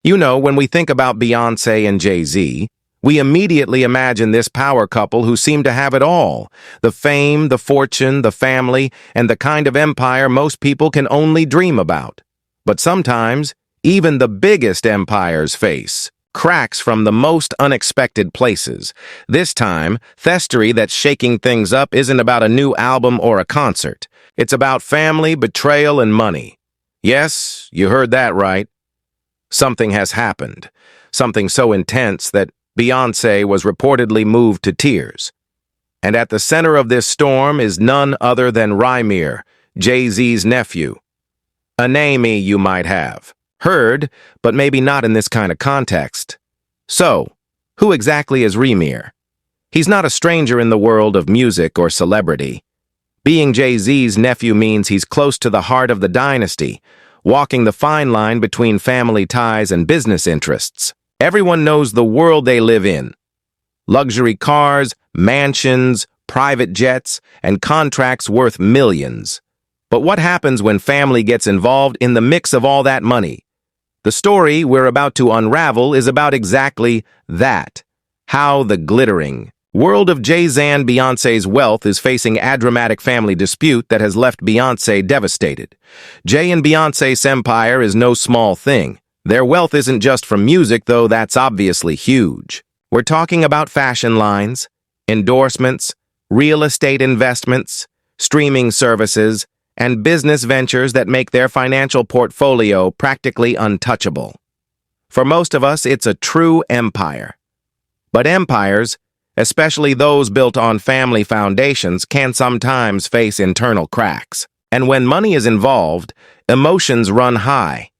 You know, when we think about Beyoncé and Jay-Z, we immediately imagine this power couple who seem to have it all: the fame, the fortune, the family, and the kind of empire most people can only dream about. But sometimes, even the biggest empires face cracks from the most unexpected places. This time, Thestery that's shaking things up isn't about a new album or a concert. It's about family, betrayal, and money. Yes, you heard that right. Something has happened. Something so intense that Beyoncé was reportedly moved to tears. And at the center of this storm is none other than Rymir, Jay-Z's nephew. A name you might have heard, but maybe not in this kind of context. So, who exactly is Rymir? He's not a stranger in the world of music or celebrity. Being Jay-Z's nephew means he's close to the heart of the dynasty, walking the fine line between family ties and business interests. Everyone knows the world they live in. Luxury cars, mansions, private jets, and contracts worth millions. But what happens when family gets involved in the mix of all that money? The story we're about to unravel is about exactly that. How the glittering world of Jay-Z and Beyoncé's wealth is facing a dramatic family dispute that has left Beyoncé devastated. Jay and Beyoncé's empire is no small thing. Their wealth isn't just from music, though that's obviously huge. We're talking about fashion lines, endorsements, real estate investments, streaming services, and business ventures that make their financial portfolio practically untouchable. For most of us, it's a true empire. But empires, especially those built on family foundations, can sometimes face internal cracks. And when money is involved, emotions run high.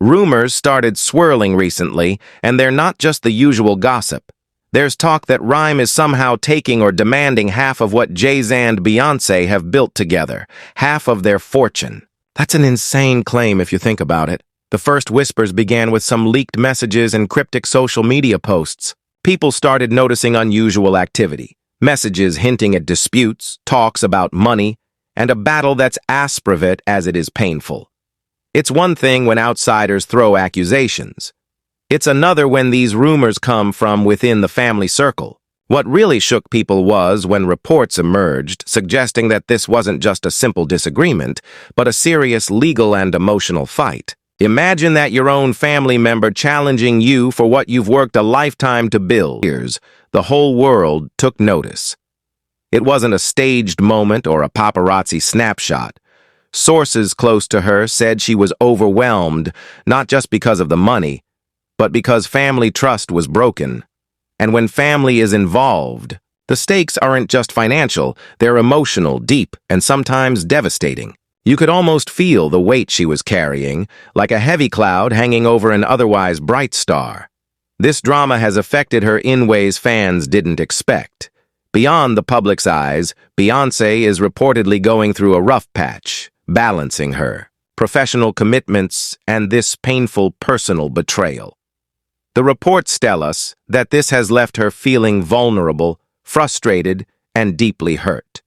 Rumors started swirling recently, and they're not just the usual gossip. There's talk that Rhyme is somehow taking or demanding half of what Jay-Z and Beyoncé have built together, half of their fortune. That's an insane claim if you think about it. The first whispers began with some leaked messages and cryptic social media posts. People started noticing unusual activity, messages hinting at disputes, talks about money, and a battle that's as private as it is painful. It's one thing when outsiders throw accusations. It's another when these rumors come from within the family circle. What really shook people was when reports emerged suggesting that this wasn't just a simple disagreement, but a serious legal and emotional fight. Imagine that your own family member challenging you for what you've worked a lifetime to build. The whole world took notice. It wasn't a staged moment or a paparazzi snapshot. Sources close to her said she was overwhelmed, not just because of the money, but because family trust was broken. And when family is involved, the stakes aren't just financial, they're emotional, deep, and sometimes devastating. You could almost feel the weight she was carrying, like a heavy cloud hanging over an otherwise bright star. This drama has affected her in ways fans didn't expect. Beyond the public's eyes, Beyoncé is reportedly going through a rough patch, balancing her professional commitments and this painful personal betrayal. The reports tell us that this has left her feeling vulnerable, frustrated, and deeply hurt.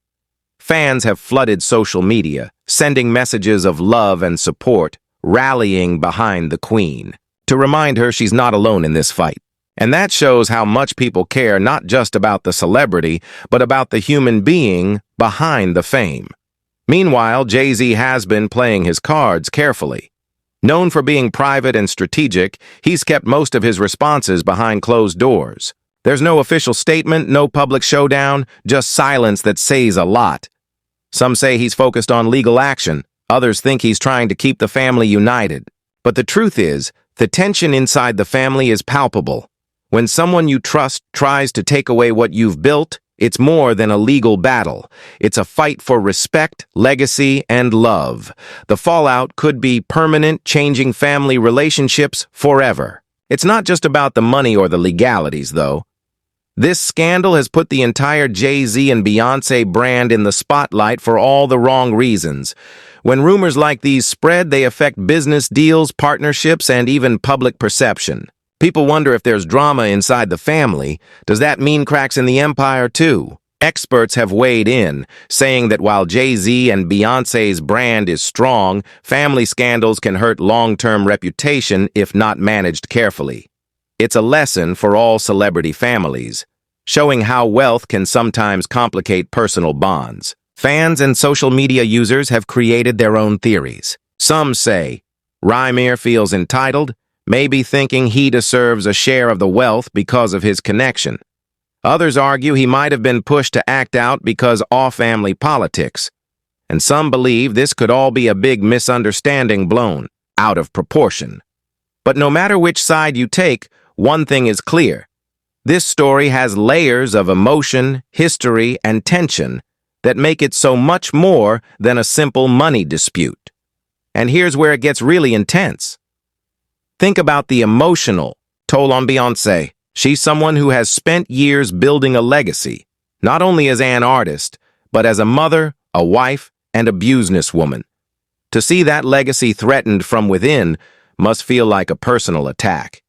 Fans have flooded social media, sending messages of love and support, rallying behind the queen, to remind her she's not alone in this fight. And that shows how much people care not just about the celebrity, but about the human being behind the fame. Meanwhile, Jay-Z has been playing his cards carefully. Known for being private and strategic, he's kept most of his responses behind closed doors. There's no official statement, no public showdown, just silence that says a lot. Some say he's focused on legal action. Others think he's trying to keep the family united. But the truth is, the tension inside the family is palpable. When someone you trust tries to take away what you've built, it's more than a legal battle. It's a fight for respect, legacy, and love. The fallout could be permanent, changing family relationships forever. It's not just about the money or the legalities, though. This scandal has put the entire Jay-Z and Beyoncé brand in the spotlight for all the wrong reasons. When rumors like these spread, they affect business deals, partnerships, and even public perception. People wonder if there's drama inside the family. Does that mean cracks in the empire, too? Experts have weighed in, saying that while Jay-Z and Beyoncé's brand is strong, family scandals can hurt long-term reputation if not managed carefully. It's a lesson for all celebrity families, showing how wealth can sometimes complicate personal bonds. Fans and social media users have created their own theories. Some say, Rymir feels entitled, maybe thinking he deserves a share of the wealth because of his connection. Others argue he might have been pushed to act out because of family politics. And some believe this could all be a big misunderstanding blown out of proportion. But no matter which side you take, one thing is clear. This story has layers of emotion, history, and tension that make it so much more than a simple money dispute. And here's where it gets really intense. Think about the emotional toll on Beyoncé. She's someone who has spent years building a legacy, not only as an artist, but as a mother, a wife, and a businesswoman. To see that legacy threatened from within must feel like a personal attack.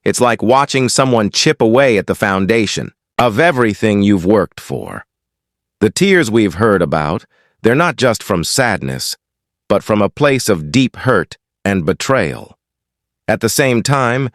It's like watching someone chip away at the foundation of everything you've worked for. The tears we've heard about, they're not just from sadness, but from a place of deep hurt and betrayal. At the same time,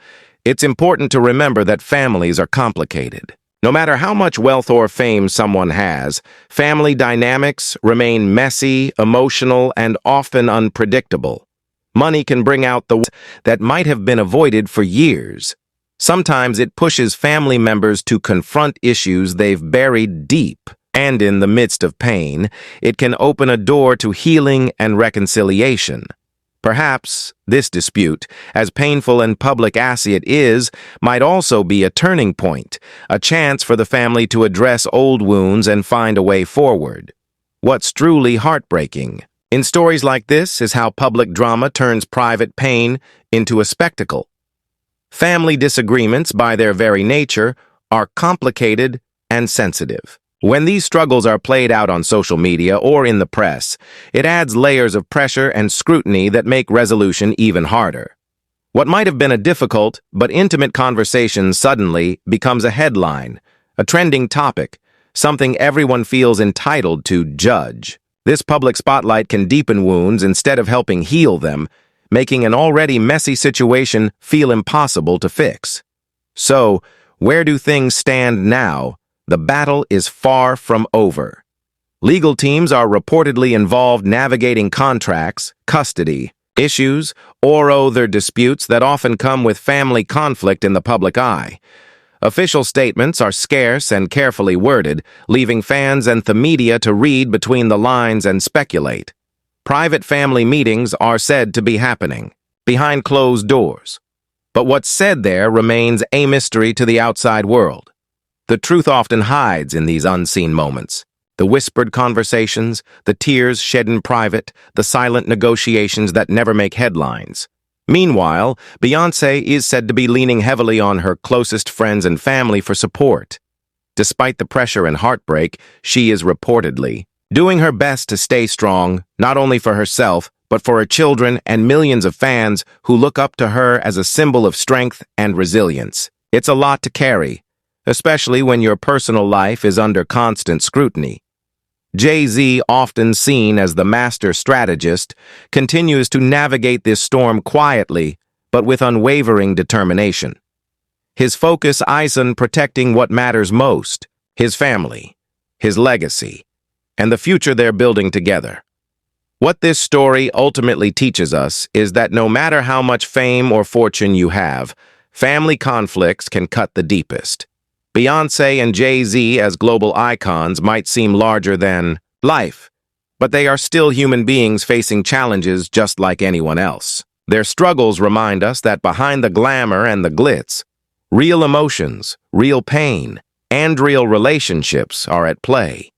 it's important to remember that families are complicated. No matter how much wealth or fame someone has, family dynamics remain messy, emotional, and often unpredictable. Money can bring out the that might have been avoided for years. Sometimes it pushes family members to confront issues they've buried deep. And in the midst of pain, it can open a door to healing and reconciliation. Perhaps this dispute, as painful and public as it is, might also be a turning point, a chance for the family to address old wounds and find a way forward. What's truly heartbreaking in stories like this is how public drama turns private pain into a spectacle. Family disagreements, by their very nature, are complicated and sensitive. When these struggles are played out on social media or in the press, it adds layers of pressure and scrutiny that make resolution even harder. What might have been a difficult but intimate conversation suddenly becomes a headline, a trending topic, something everyone feels entitled to judge. This public spotlight can deepen wounds instead of helping heal them, making an already messy situation feel impossible to fix. So, where do things stand now? The battle is far from over. Legal teams are reportedly involved navigating contracts, custody, issues, or other disputes that often come with family conflict in the public eye. Official statements are scarce and carefully worded, leaving fans and the media to read between the lines and speculate. Private family meetings are said to be happening, behind closed doors. But what's said there remains a mystery to the outside world. The truth often hides in these unseen moments. The whispered conversations, the tears shed in private, the silent negotiations that never make headlines. Meanwhile, Beyoncé is said to be leaning heavily on her closest friends and family for support. Despite the pressure and heartbreak, she is reportedly doing her best to stay strong, not only for herself, but for her children and millions of fans who look up to her as a symbol of strength and resilience. It's a lot to carry, especially when your personal life is under constant scrutiny. Jay-Z, often seen as the master strategist, continues to navigate this storm quietly, but with unwavering determination. His focus is on protecting what matters most, his family, his legacy, and the future they're building together. What this story ultimately teaches us is that no matter how much fame or fortune you have, family conflicts can cut the deepest. Beyoncé and Jay-Z as global icons might seem larger than life, but they are still human beings facing challenges just like anyone else. Their struggles remind us that behind the glamour and the glitz, real emotions, real pain, and real relationships are at play.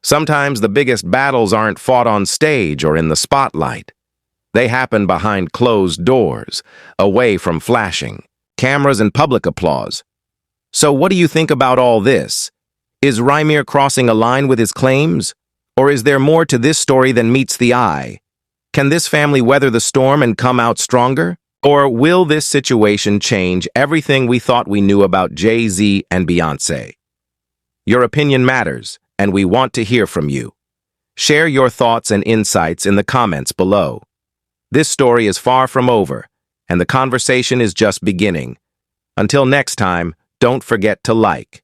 Sometimes the biggest battles aren't fought on stage or in the spotlight. They happen behind closed doors, away from flashing cameras and public applause. So what do you think about all this? Is Rymir crossing a line with his claims? Or is there more to this story than meets the eye? Can this family weather the storm and come out stronger? Or will this situation change everything we thought we knew about Jay-Z and Beyoncé? Your opinion matters, and we want to hear from you. Share your thoughts and insights in the comments below. This story is far from over, and the conversation is just beginning. Until next time, don't forget to like.